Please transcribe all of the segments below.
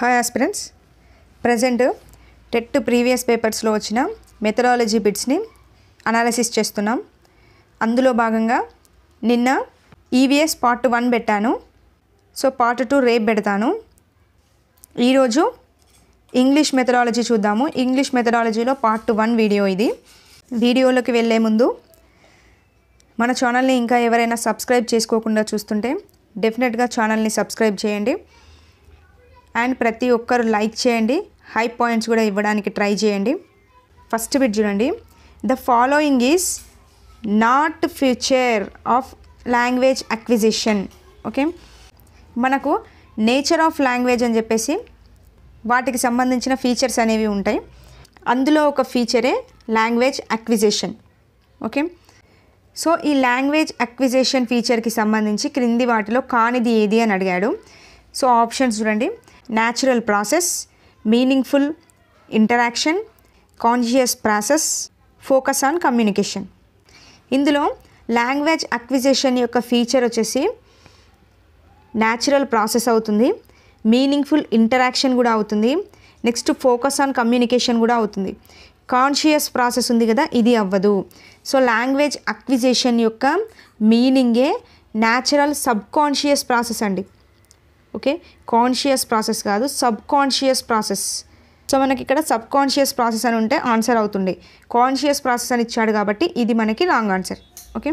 Hi aspirants, present TET previous పేపర్స్లో వచ్చిన methodology బిట్స్ని analysis చేస్తున్నాం. అందులో భాగంగా నిన్న ఈవీఎస్ పార్ట్ 1 పెట్టాను. సో పార్ట్ 2 రేపు పెడతాను. ఈరోజు ఇంగ్లీష్ మెథడాలజీ చూద్దాము. ఇంగ్లీష్ మెథడాలజీలో పార్ట్ 1 వీడియో ఇది. వీడియోలోకి వెళ్ళే ముందు మన ఛానల్ని ఇంకా ఎవరైనా సబ్స్క్రైబ్ చేసుకోకుండా చూస్తుంటే డెఫినెట్గా ఛానల్ని సబ్స్క్రైబ్ చేయండి. అండ్ ప్రతి ఒక్కరు లైక్ చేయండి, హై పాయింట్స్ కూడా ఇవ్వడానికి ట్రై చేయండి. ఫస్ట్ బిట్ చూడండి. The following is not future of language acquisition. Okay, మనకు నేచర్ ఆఫ్ లాంగ్వేజ్ అని చెప్పేసి వాటికి సంబంధించిన ఫీచర్స్ అనేవి ఉంటాయి. అందులో ఒక ఫీచరే లాంగ్వేజ్ అక్విజిషన్. ఓకే, సో ఈ లాంగ్వేజ్ అక్విజిషన్ ఫీచర్కి సంబంధించి క్రింది వాటిలో కానిది ఏది అని అడిగాడు. సో ఆప్షన్స్ చూడండి. Natural process, meaningful interaction, conscious process, focus on communication. ఇందులో లాంగ్వేజ్ అక్విజిషన్ యొక్క ఫీచర్ వచ్చేసి న్యాచురల్ ప్రాసెస్ అవుతుంది, మీనింగ్ఫుల్ ఇంటరాక్షన్ కూడా అవుతుంది, నెక్స్ట్ ఫోకస్ ఆన్ కమ్యూనికేషన్ కూడా అవుతుంది. కాన్షియస్ ప్రాసెస్ ఉంది కదా, ఇది అవ్వదు. సో లాంగ్వేజ్ అక్విజిషన్ యొక్క మీనింగే న్యాచురల్ సబ్ కాన్షియస్ ప్రాసెస్ అండి. ఓకే, కాన్షియస్ ప్రాసెస్ కాదు, సబ్ కాన్షియస్ ప్రాసెస్. సో మనకి ఇక్కడ సబ్ కాన్షియస్ ప్రాసెస్ అని ఉంటే ఆన్సర్ అవుతుండే. కాన్షియస్ ప్రాసెస్ అని ఇచ్చాడు కాబట్టి ఇది మనకి రాంగ్ ఆన్సర్. ఓకే,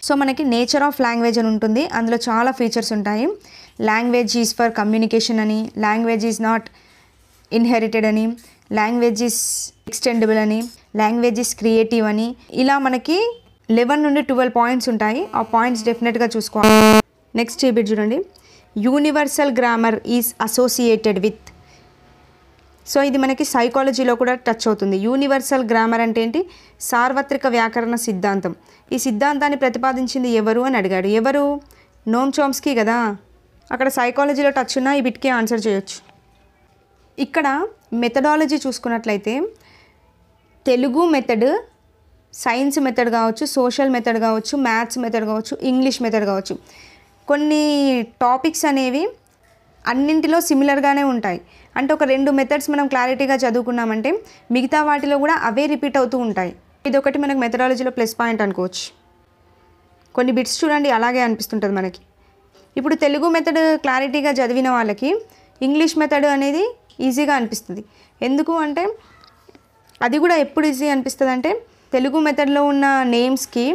సో మనకి నేచర్ ఆఫ్ లాంగ్వేజ్ అని ఉంటుంది. అందులో చాలా ఫీచర్స్ ఉంటాయి. లాంగ్వేజ్ ఈజ్ ఫర్ కమ్యూనికేషన్ అని, లాంగ్వేజ్ ఈజ్ నాట్ ఇన్హెరిటెడ్ అని, లాంగ్వేజ్ ఈజ్ ఎక్స్టెండబుల్ అని, లాంగ్వేజ్ ఈజ్ క్రియేటివ్ అని, ఇలా మనకి 11 నుండి 12 పాయింట్స్ ఉంటాయి. ఆ పాయింట్స్ డెఫినెట్గా చూసుకోవాలి. నెక్స్ట్ ఈ బిట్ చూడండి. Universal grammar is associated with. So ఇది మనకి సైకాలజీలో కూడా టచ్ అవుతుంది. యూనివర్సల్ గ్రామర్ అంటే ఏంటి? సార్వత్రిక వ్యాకరణ సిద్ధాంతం. ఈ సిద్ధాంతాన్ని ప్రతిపాదించింది ఎవరు అని అడిగాడు. ఎవరు? నోమ్ చోమ్స్కీ కదా. అక్కడ సైకాలజీలో టచ్ ఉన్న ఈ బిట్కి ఆన్సర్ చేయొచ్చు. ఇక్కడ మెథడాలజీ చూసుకున్నట్లయితే తెలుగు మెథడ్, సైన్స్ మెథడ్ కావచ్చు, సోషల్ మెథడ్ కావచ్చు, మ్యాథ్స్ మెథడ్ కావచ్చు, ఇంగ్లీష్ మెథడ్ కావచ్చు, కొన్ని టాపిక్స్ అనేవి అన్నింటిలో సిమిలర్గానే ఉంటాయి. అంటే ఒక 2 మెథడ్స్ మనం క్లారిటీగా చదువుకున్నామంటే మిగతా వాటిలో కూడా అవే రిపీట్ అవుతూ ఉంటాయి. ఇది ఒకటి మనకు మెథడాలజీలో ప్లస్ పాయింట్ అనుకోవచ్చు. కొన్ని బిట్స్ చూడండి అలాగే అనిపిస్తుంటుంది మనకి. ఇప్పుడు తెలుగు మెథడ్ క్లారిటీగా చదివిన వాళ్ళకి ఇంగ్లీష్ మెథడ్ అనేది ఈజీగా అనిపిస్తుంది. ఎందుకు అంటే అది కూడా ఎప్పుడు ఈజీ అనిపిస్తుంది అంటే తెలుగు మెథడ్లో ఉన్న నేమ్స్కి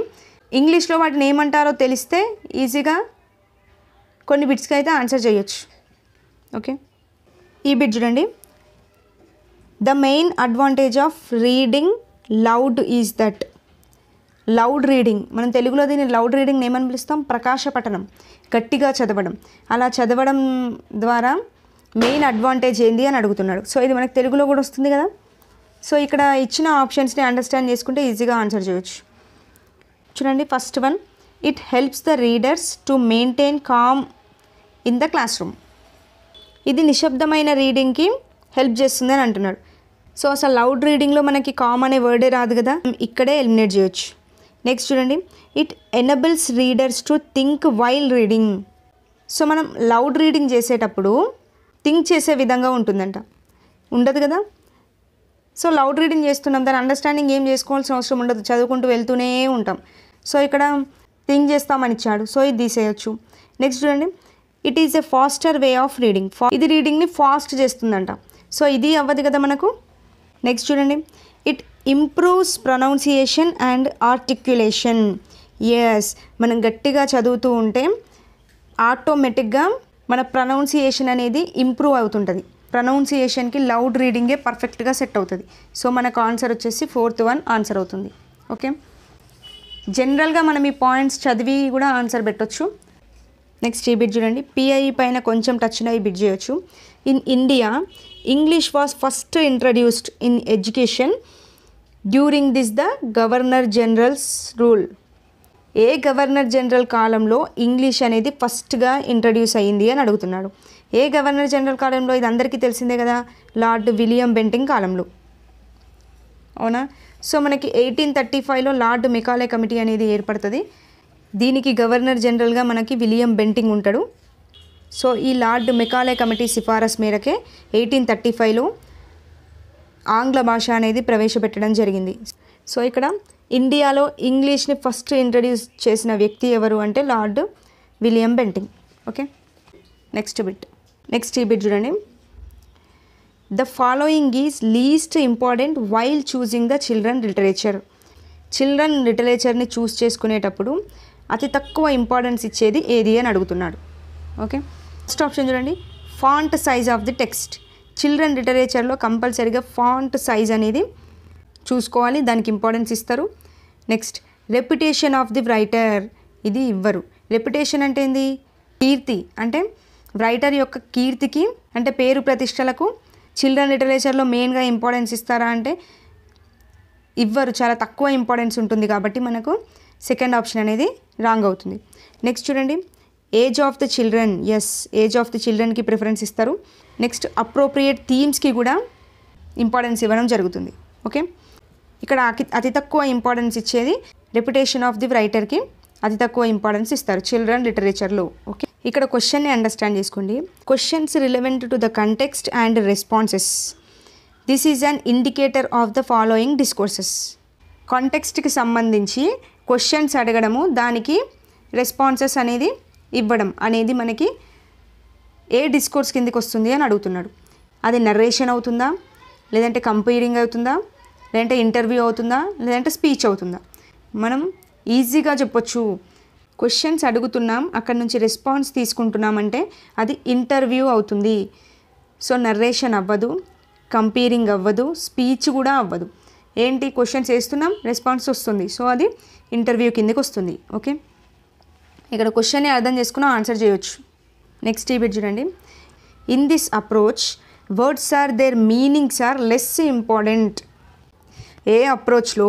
ఇంగ్లీష్లో వాటిని ఏమంటారో తెలిస్తే ఈజీగా కొన్ని బిట్స్కి అయితే ఆన్సర్ చేయొచ్చు. ఓకే, ఈ బిట్ చూడండి. The main advantage of reading loud is that. Loud reading, మనం తెలుగులో దీన్ని లౌడ్ రీడింగ్ ఏమని పిలుస్తాం? ప్రకాశ పఠనం, గట్టిగా చదవడం. అలా చదవడం ద్వారా మెయిన్ అడ్వాంటేజ్ ఏంది అని అడుగుతున్నాడు. సో ఇది మనకు తెలుగులో కూడా వస్తుంది కదా. సో ఇక్కడ ఇచ్చిన ఆప్షన్స్ని అండర్స్టాండ్ చేసుకుంటే ఈజీగా ఆన్సర్ చేయొచ్చు. చూడండి, first one, it helps the readers to maintain calm in the class room. ఇది నిశ్శబ్దమైన రీడింగ్కి హెల్ప్ చేస్తుంది అని అంటున్నాడు. సో అసలు లౌడ్ రీడింగ్లో మనకి కామ్ అనే వర్డే రాదు కదా, ఇక్కడే ఎలిమినేట్ చేయొచ్చు. నెక్స్ట్ చూడండి, it enables readers to think while reading. So మనం లౌడ్ రీడింగ్ చేసేటప్పుడు థింక్ చేసే విధంగా ఉంటుందంట, ఉండదు కదా. సో లౌడ్ రీడింగ్ చేస్తున్నాం, దాని అండర్స్టాండింగ్ ఏం చేసుకోవాల్సిన అవసరం ఉండదు, చదువుకుంటూ వెళ్తూనే ఉంటాం. సో ఇక్కడ థింక్ చేస్తామని ఇచ్చాడు, సో ఇది తీసేయచ్చు. నెక్స్ట్ చూడండి, it is a faster way of reading. ఇది రీడింగ్ని ఫాస్ట్ చేస్తుందంట. సో ఇది అవ్వదు కదా మనకు. నెక్స్ట్ చూడండి, it improves pronunciation and articulation. Yes, మనం గట్టిగా చదువుతూ ఉంటే ఆటోమేటిక్గా మన ప్రొనౌన్సియేషన్ అనేది ఇంప్రూవ్ అవుతుంటుంది. ప్రొనౌన్సియేషన్కి లౌడ్ రీడింగే పర్ఫెక్ట్గా సెట్ అవుతుంది. సో మనకు ఆన్సర్ వచ్చేసి 4th వన్ ఆన్సర్ అవుతుంది. ఓకే, జనరల్గా మనం ఈ పాయింట్స్ చదివి కూడా ఆన్సర్ పెట్టవచ్చు. నెక్స్ట్ ఈ బిట్ చూడండి. పిఐఈ పైన కొంచెం టచ్ ఈ బిట్ చేయొచ్చు. In India English was first introduced in education during this the governor generals rule. ఏ గవర్నర్ జనరల్ కాలంలో ఇంగ్లీష్ అనేది ఫస్ట్గా ఇంట్రడ్యూస్ అయ్యింది అని అడుగుతున్నాడు. ఏ గవర్నర్ జనరల్ కాలంలో? ఇది అందరికీ తెలిసిందే కదా, లార్డ్ విలియం బెంటింగ్ కాలంలో, అవునా. సో మనకి 1835లో లార్డ్ మెకాలే కమిటీ అనేది ఏర్పడుతుంది. దీనికి గవర్నర్ జనరల్గా మనకి విలియం బెంటింగ్ ఉంటాడు. సో ఈ లార్డ్ మెకాలే కమిటీ సిఫారసు మేరకే 1835లో ఆంగ్ల భాష అనేది ప్రవేశపెట్టడం జరిగింది. సో ఇక్కడ ఇండియాలో ఇంగ్లీష్ని ఫస్ట్ ఇంట్రడ్యూస్ చేసిన వ్యక్తి ఎవరు అంటే lord William Bentinck. Okay, next ఈ బిట్ చూడండి. The following is least important while choosing the children literature. Children లిటరేచర్ని చూస్ చేసుకునేటప్పుడు అతి తక్కువ ఇంపార్టెన్స్ ఇచ్చేది ఏది అని అడుగుతున్నాడు. ఓకే, ఫస్ట్ ఆప్షన్ చూడండి, font size of the text. Children లిటరేచర్లో కంపల్సరీగా ఫాంట్ సైజ్ అనేది చూసుకోవాలి, దానికి ఇంపార్టెన్స్ ఇస్తారు. Next reputation of the writer, ఇది ఇవ్వరు. రెప్యుటేషన్ అంటే ఏంది? కీర్తి, అంటే రైటర్ యొక్క కీర్తికి అంటే పేరు ప్రతిష్టలకు చిల్డ్రన్ లిటరేచర్లో మెయిన్గా ఇంపార్టెన్స్ ఇస్తారా అంటే ఇవ్వరు, చాలా తక్కువ ఇంపార్టెన్స్ ఉంటుంది. కాబట్టి మనకు సెకండ్ ఆప్షన్ అనేది రాంగ్ అవుతుంది. నెక్స్ట్ చూడండి, age of the children, yes age of the చిల్డ్రన్కి ప్రిఫరెన్స్ ఇస్తారు. నెక్స్ట్ అప్రోప్రియేట్ థీమ్స్కి కూడా ఇంపార్టెన్స్ ఇవ్వడం జరుగుతుంది. ఓకే, ఇక్కడ అతి తక్కువ ఇంపార్టెన్స్ ఇచ్చేది రెప్యుటేషన్ ఆఫ్ ది రైటర్కి అతి తక్కువ ఇంపార్టెన్స్ ఇస్తారు చిల్డ్రన్ లిటరేచర్లో. ఓకే, ఇక్కడ క్వశ్చన్ని అండర్స్టాండ్ చేసుకోండి. Questions relevant to the context and responses. This is an indicator of the following discourses. కాంటెక్స్ట్కి సంబంధించి క్వశ్చన్స్ అడగడము, దానికి రెస్పాన్సెస్ అనేది ఇవ్వడం అనేది మనకి ఏ డిస్కోర్స్ కిందకి వస్తుంది అని అడుగుతున్నాడు. అది నరేషన్ అవుతుందా, లేదంటే కంపేరింగ్ అవుతుందా, లేదంటే ఇంటర్వ్యూ అవుతుందా, లేదంటే స్పీచ్ అవుతుందా? మనం ఈజీగా చెప్పొచ్చు, క్వశ్చన్స్ అడుగుతున్నాం అక్కడ నుంచి రెస్పాన్స్ తీసుకుంటున్నామంటే అది ఇంటర్వ్యూ అవుతుంది. సో నరేషన్ అవ్వదు, కంపేరింగ్ అవ్వదు, స్పీచ్ కూడా అవ్వదు. ఏంటి, క్వశ్చన్స్ వేస్తున్నాం రెస్పాన్స్ వస్తుంది, సో అది ఇంటర్వ్యూ కిందకి వస్తుంది. ఓకే, ఇక్కడ క్వశ్చన్ని అర్థం చేసుకుని ఆన్సర్ చేయొచ్చు. నెక్స్ట్ ఈ బిట్ చూడండి. In this approach words or their meanings are less important. ఏ అప్రోచ్లో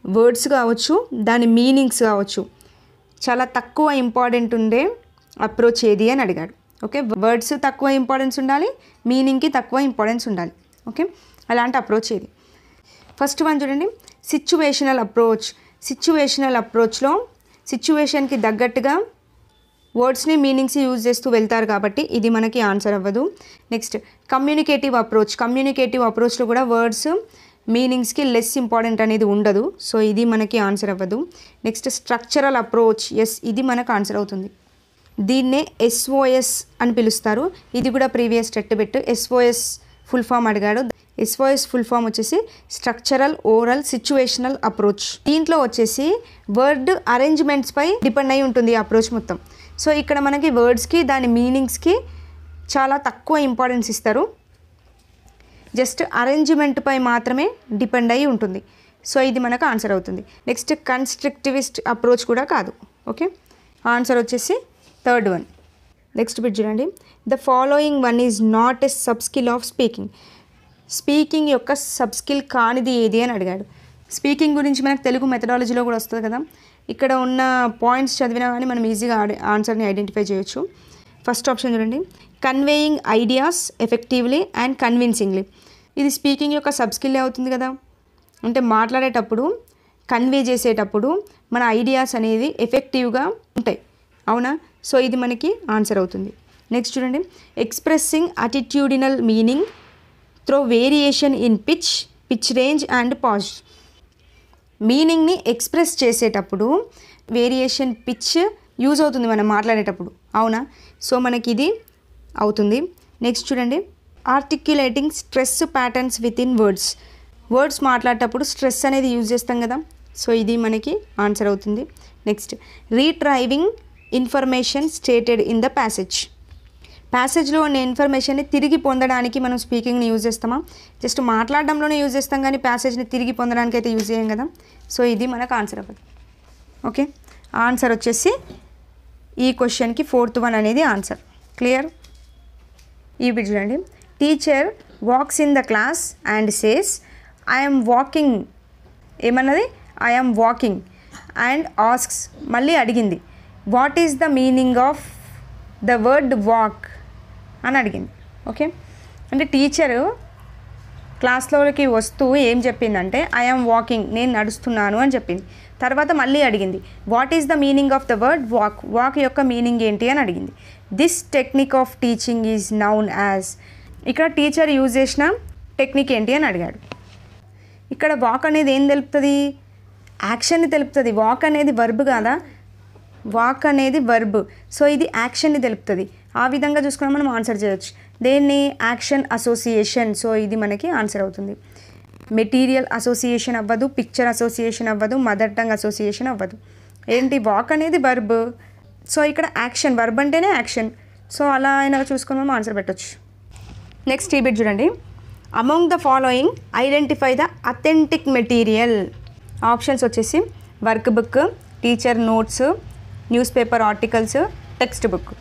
వర్డ్స్ కావచ్చు, దాని మీనింగ్స్ కావచ్చు చాలా తక్కువ ఇంపార్టెంట్ ఉండే అప్రోచ్ ఏది అని అడిగాడు. ఓకే, వర్డ్స్ తక్కువ ఇంపార్టెన్స్ ఉండాలి, మీనింగ్కి తక్కువ ఇంపార్టెన్స్ ఉండాలి. ఓకే, అలాంటి అప్రోచ్ ఏది? ఫస్ట్ వన్ చూడండి, సిచ్యువేషనల్ అప్రోచ్. సిచ్యువేషనల్ అప్రోచ్లో సిచ్యువేషన్కి తగ్గట్టుగా వర్డ్స్ని మీనింగ్స్ యూజ్ చేస్తూ వెళ్తారు కాబట్టి ఇది మనకి ఆన్సర్ అవ్వదు. Next communicative approach. కమ్యూనికేటివ్ అప్రోచ్లో కూడా వర్డ్స్ మీనింగ్స్కి లెస్ ఇంపార్టెంట్ అనేది ఉండదు, సో ఇది మనకి ఆన్సర్ అవ్వదు. నెక్స్ట్ స్ట్రక్చరల్ అప్రోచ్, ఎస్ ఇది మనకు ఆన్సర్ అవుతుంది. దీన్నే SOS అని పిలుస్తారు. ఇది కూడా previous TET bit. SOS full form అడిగాడు. SOS ఫుల్ ఫామ్ వచ్చేసి స్ట్రక్చరల్ ఓరల్ సిచ్యువేషనల్ అప్రోచ్. దీంట్లో వచ్చేసి వర్డ్ అరేంజ్మెంట్స్పై డిపెండ్ అయి ఉంటుంది అప్రోచ్ మొత్తం. సో ఇక్కడ మనకి వర్డ్స్కి దాని మీనింగ్స్కి చాలా తక్కువ ఇంపార్టెన్స్ ఇస్తారు, జస్ట్ అరేంజ్మెంట్పై మాత్రమే డిపెండ్ అయి ఉంటుంది. సో ఇది మనకు ఆన్సర్ అవుతుంది. నెక్స్ట్ కన్స్ట్రక్టివిస్ట్ అప్రోచ్ కూడా కాదు. ఓకే, ఆన్సర్ వచ్చేసి థర్డ్ వన్. నెక్స్ట్ బిట్ చూడండి. The following one is not a sub skill of speaking. Speaking యొక్క సబ్ స్కిల్ కానిది ఏది అని అడిగాడు. స్పీకింగ్ గురించి మనకు తెలుగు మెథడాలజీలో కూడా వస్తుంది కదా, ఇక్కడ ఉన్న పాయింట్స్ చదివినా కానీ మనం ఈజీగా ఆన్సర్ని ఐడెంటిఫై చేయొచ్చు. ఫస్ట్ ఆప్షన్ చూడండి, conveying ideas effectively and convincingly. ఇది స్పీకింగ్ యొక్క సబ్ స్కిల్ అవుతుంది కదా, అంటే మాట్లాడేటప్పుడు కన్వే చేసేటప్పుడు మన ఐడియాస్ అనేది ఎఫెక్టివ్గా ఉంటాయి, అవునా? సో ఇది మనకి ఆన్సర్ అవుతుంది. నెక్స్ట్ చూడండి, expressing attitudinal meaning through variation in pitch range and pause. మీనింగ్ని ఎక్స్ప్రెస్ చేసేటప్పుడు వేరియేషన్ పిచ్ యూజ్ అవుతుంది మనం మాట్లాడేటప్పుడు, అవునా? సో మనకి ఇది అవుతుంది. నెక్స్ట్ చూడండి, articulating stress patterns within words. Words మాట్లాడేటప్పుడు స్ట్రెస్ అనేది యూజ్ చేస్తాం కదా, సో ఇది మనకి ఆన్సర్ అవుతుంది. Next retrieving information stated in the passage. ప్యాసేజ్లో ఉన్న ఇన్ఫర్మేషన్ని తిరిగి పొందడానికి మనం స్పీకింగ్ని యూజ్ చేస్తామా? జస్ట్ మాట్లాడడంలోనే యూజ్ చేస్తాం కానీ ప్యాసేజ్ని తిరిగి పొందడానికి అయితే యూజ్ చేయం కదా, సో ఇది మనకు ఆన్సర్ అవ్వదు. ఓకే, ఆన్సర్ వచ్చేసి ఈ క్వశ్చన్కి ఫోర్త్ వన్ అనేది ఆన్సర్. క్లియర్? ఈ బిట్ చూడండి, teacher walks in the class and says I'm walking. ఏమన్నది? I'm walking. అండ్ ఆస్క్స్, మళ్ళీ అడిగింది, what is the meaning of the word walk అని అడిగింది. ఓకే, అంటే టీచరు క్లాస్లోకి వస్తూ ఏం చెప్పిందంటే ఐఎమ్ వాకింగ్, నేను నడుస్తున్నాను అని చెప్పింది. తర్వాత మళ్ళీ అడిగింది, what is the meaning of the word walk. Walk యొక్క మీనింగ్ ఏంటి అని అడిగింది. This technique of teaching is noun as. ఇక్కడ టీచర్ యూజ్ చేసిన టెక్నిక్ ఏంటి అని అడిగాడు. ఇక్కడ వాక్ అనేది ఏం తెలుపుతుంది? యాక్షన్ని తెలుపుతుంది. వాక్ అనేది వర్బ్ కాదా? వాక్ అనేది వర్బ్. సో ఇది యాక్షన్ని తెలుపుతుంది. ఆ విధంగా చూసుకుని మనం ఆన్సర్ చేయొచ్చు. దేన్ని? Action association. సో ఇది మనకి ఆన్సర్ అవుతుంది. మెటీరియల్ అసోసియేషన్ అవ్వదు, పిక్చర్ అసోసియేషన్ అవ్వదు, మదర్ టంగ్ అసోసియేషన్ అవ్వదు. ఏంటి? వాక్ అనేది వర్బ్. సో ఇక్కడ యాక్షన్, వర్బ్ అంటేనే యాక్షన్. సో అలా అయినా చూసుకొని మనం ఆన్సర్ పెట్టవచ్చు. నెక్స్ట్ ఈ బిట్ చూడండి. Among the following identify the authentic material. Options వచ్చేసి workbook, teacher notes, newspaper articles, textbook.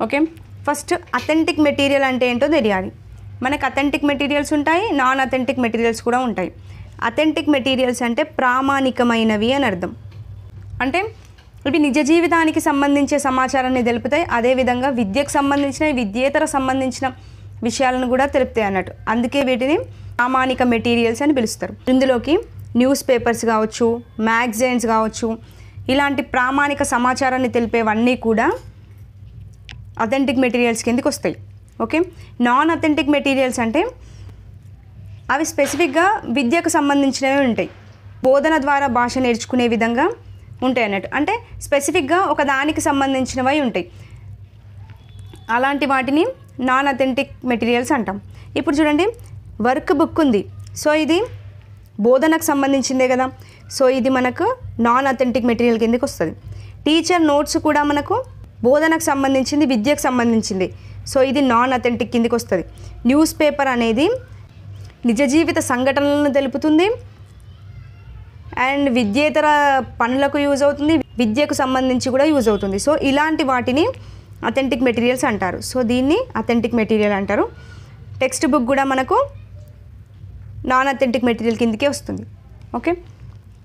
Okay, first authentic material అంటే ఏంటో తెలియాలి. మనకు అథెంటిక్ మెటీరియల్స్ ఉంటాయి, నాన్ అథెంటిక్ మెటీరియల్స్ కూడా ఉంటాయి. అథెంటిక్ మెటీరియల్స్ అంటే ప్రామాణికమైనవి అని అర్థం. అంటే ఇవి నిజ జీవితానికి సంబంధించే సమాచారాన్ని తెలుపుతాయి. అదేవిధంగా విద్యకు సంబంధించిన, విద్యేతర సంబంధించిన విషయాలను కూడా తెలుపుతాయి అన్నట్టు. అందుకే వీటిని ప్రామాణిక మెటీరియల్స్ అని పిలుస్తారు. ఇందులోకి న్యూస్ పేపర్స్ కావచ్చు, మ్యాగజైన్స్ కావచ్చు, ఇలాంటి ప్రామాణిక సమాచారాన్ని తెలిపేవన్నీ కూడా అథెంటిక్ మెటీరియల్స్ కిందకి వస్తాయి. ఓకే, నాన్ అథెంటిక్ మెటీరియల్స్ అంటే అవి స్పెసిఫిక్గా విద్యకు సంబంధించినవి ఉంటాయి. బోధన ద్వారా భాష నేర్చుకునే విధంగా ఉంటాయి అన్నట్టు. అంటే స్పెసిఫిక్గా ఒక దానికి సంబంధించినవి ఉంటాయి. అలాంటి వాటిని నాన్ అథెంటిక్ మెటీరియల్స్ అంటాం. ఇప్పుడు చూడండి, వర్క్ బుక్ ఉంది. సో ఇది బోధనకు సంబంధించిందే కదా. సో ఇది మనకు నాన్ అథెంటిక్ మెటీరియల్ కిందకి వస్తుంది. టీచర్ నోట్స్ కూడా మనకు బోధనకు సంబంధించింది, విద్యకు సంబంధించింది. సో ఇది నాన్ అథెంటిక్ కిందకి వస్తుంది. న్యూస్ పేపర్ అనేది నిజ జీవిత సంఘటనలను తెలుపుతుంది అండ్ విద్యేతర పనులకు యూజ్ అవుతుంది, విద్యకు సంబంధించి కూడా యూజ్ అవుతుంది. సో ఇలాంటి వాటిని అథెంటిక్ మెటీరియల్స్ అంటారు. సో దీన్ని అథెంటిక్ మెటీరియల్ అంటారు. టెక్స్ట్ బుక్ కూడా మనకు నాన్ అథెంటిక్ మెటీరియల్ కిందకే వస్తుంది. ఓకే,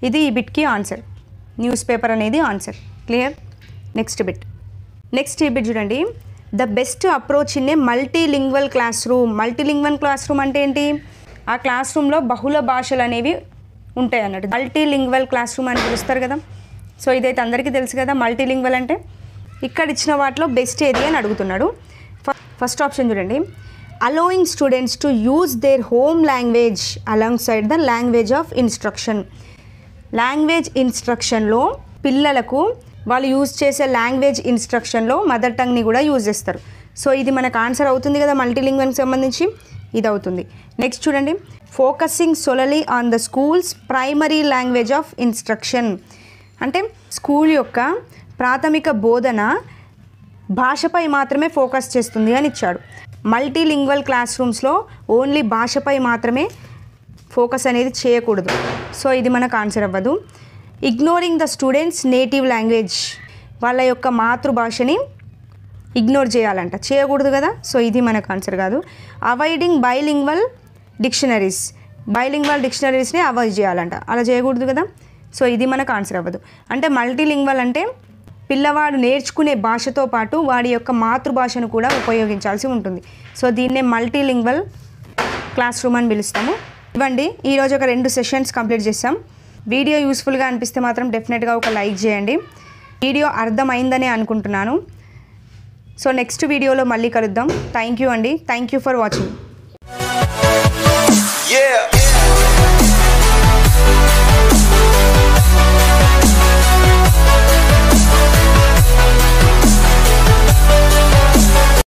ఇది ఈ బిట్కి ఆన్సర్. న్యూస్ పేపర్ అనేది answer. Clear? Next bit. Next ఈ బిట్ చూడండి. The best approach in a multilingual class room. Multilingual class room అంటే ఏంటి? ఆ క్లాస్ రూమ్లో బహుళ భాషలు అనేవి ఉంటాయి అన్నట్టు. మల్టీలింగ్వల్ క్లాస్ రూమ్ అని పిలుస్తారు కదా. సో ఇదైతే అందరికీ తెలుసు కదా మల్టీలింగ్వల్ అంటే. ఇక్కడ ఇచ్చిన వాటిలో బెస్ట్ ఏది అని అడుగుతున్నాడు. ఫస్ట్ ఆప్షన్ చూడండి. Allowing students to use their home language alongside the language of instruction. Language ఇన్స్ట్రక్షన్లో పిల్లలకు వాళ్ళు యూజ్ చేసే లాంగ్వేజ్ ఇన్స్ట్రక్షన్లో మదర్ టంగ్ని కూడా యూజ్ చేస్తారు. సో ఇది మనకు ఆన్సర్ అవుతుంది కదా మల్టీలింగ్వల్కి సంబంధించి. ఇది అవుతుంది. నెక్స్ట్ చూడండి. Focusing solely on the school's primary language of instruction. అంటే స్కూల్ యొక్క ప్రాథమిక బోధన భాషపై మాత్రమే ఫోకస్ చేస్తుంది అని ఇచ్చాడు. మల్టీలింగ్వల్ క్లాస్ రూమ్స్లో ఓన్లీ భాషపై మాత్రమే ఫోకస్ అనేది చేయకూడదు. సో ఇది మనకు ఆన్సర్ అవ్వదు. Ignoring the students native language. వాళ్ళ యొక్క మాతృభాషని ఇగ్నోర్ చేయాలంట, చేయకూడదు కదా. సో ఇది మనకు ఆన్సర్ కాదు. Avoiding bilingual dictionaries. బైలింగ్వల్ డిక్షనరీస్ని అవాయిడ్ చేయాలంట, అలా చేయకూడదు కదా. సో ఇది మనకు ఆన్సర్ అవ్వదు. అంటే మల్టీలింగ్వల్ అంటే పిల్లవాడు నేర్చుకునే భాషతో పాటు వాడి యొక్క మాతృభాషను కూడా ఉపయోగించాల్సి ఉంటుంది. సో దీన్నే మల్టీలింగ్వల్ క్లాస్ రూమ్ అని పిలుస్తాము. ఇవ్వండి, ఈరోజు ఒక 2 సెషన్స్ కంప్లీట్ చేసాం. వీడియో యూస్ఫుల్గా అనిపిస్తే మాత్రం డెఫినెట్గా ఒక లైక్ చేయండి. వీడియో అర్థమైందనే అనుకుంటున్నాను. సో నెక్స్ట్ వీడియోలో మళ్ళీ కలుద్దాం. థ్యాంక్ యూ అండి. Thank you for watching.